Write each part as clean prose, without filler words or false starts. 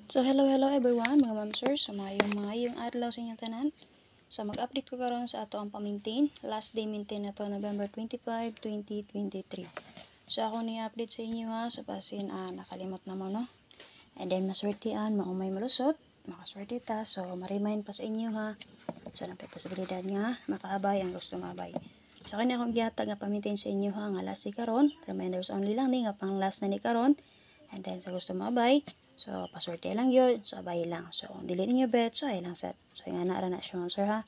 So hello everyone mga ma'am sir, so maayong adlaw sa inyong tanan. So mag-update ko karon sa ato ang pa-maintain. Last day maintain na to November 25, 2023. So ako ni update sa inyo ha, so pasin nakalimot naman no. And then maswertian, maumay malusot, makaswerte ta. So ma-remind pa sa inyo ha. So napay posibilidad nga makaabay ang gusto mabay. So kanya akong gihatag nga pa-maintain sa inyo ha, nga last si karon, reminders only lang ni nga pang last na ni karon. And then sa gusto mabay, so paswerte lang yun, so abay lang. So kung dili ninyo bet, so ay lang set. So nga na na siya sir ha.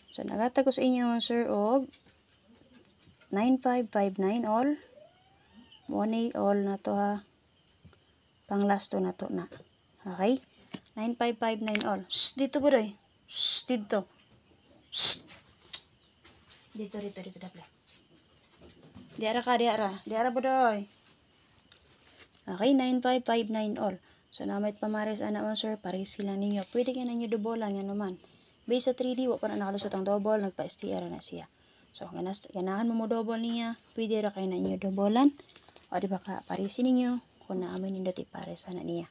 So nagatag ko sa inyo sir og 9559 all. 1A all na to ha. Pang last to na to na. Okay? 9559 all. Shh, dito bro. Shh, dito. Shh. Dito dapla. Diara ka, diara. Diara bodoy. Okay, 9559 all. So, namit pamares ana mo sir, pares sila ninyo. Pwede ka na nyo dobolan yan naman. Base sa 3D, wala pa na nakalusot ang double, nagpa-STR na siya. So, ganahan mo double niya, pwede ra kayo na nyo dobolan. O, di ba ka, paresin ninyo, kung naamin nindot ipares na niya.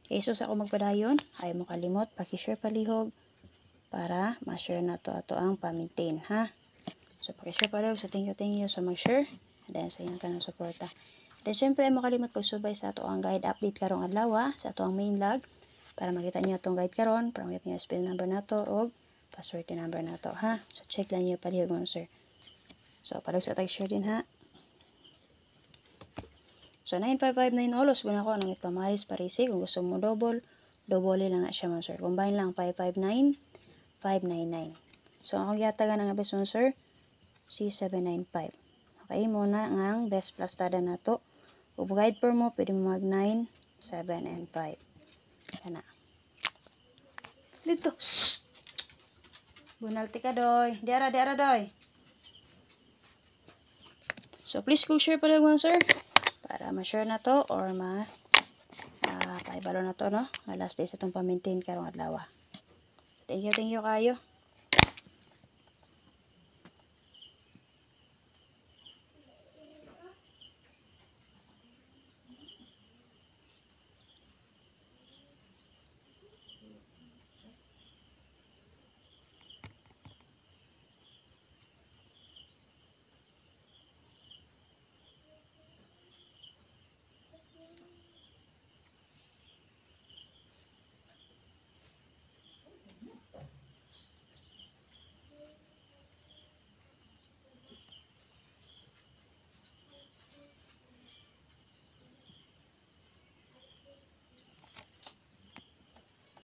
Okay, so sa ako magpadayon, ay mo kalimot, pakishare palihog, para ma-share na to ato ang pa-maintain, ha? So, pakishare palihog, so thank you sa mag-share, and then sa inyong kanang suporta. Then, syempre, ay makalimot pagsubay sa ato ang guide update karong adlaw, sa ato ang main log, para makita niyo itong guide karon, para makita niyo spell number na to, o password number na to, ha? So, check lang niyo palihog mo, sir. So, palihog sa tag-share din, ha? So, 9559 olos, buna ko, namit pamaris, parisi, kung gusto mo double lang na siya, mo, sir. Combine lang, 559, 599. So, ang yatagan ng abis mo, sir, C795. Okay, muna ang best plus tada na to. Kung guide per mo, pwede mo mag 9, 7, and 5. Yan na. Dito. Shhh! Bunalti ka, doy. Diara, doy. So, please go share pala yung sir. Para ma-share na to or paibalo na to, no? Last day sa itong pa-maintain karong adlaw. Thank you kayo.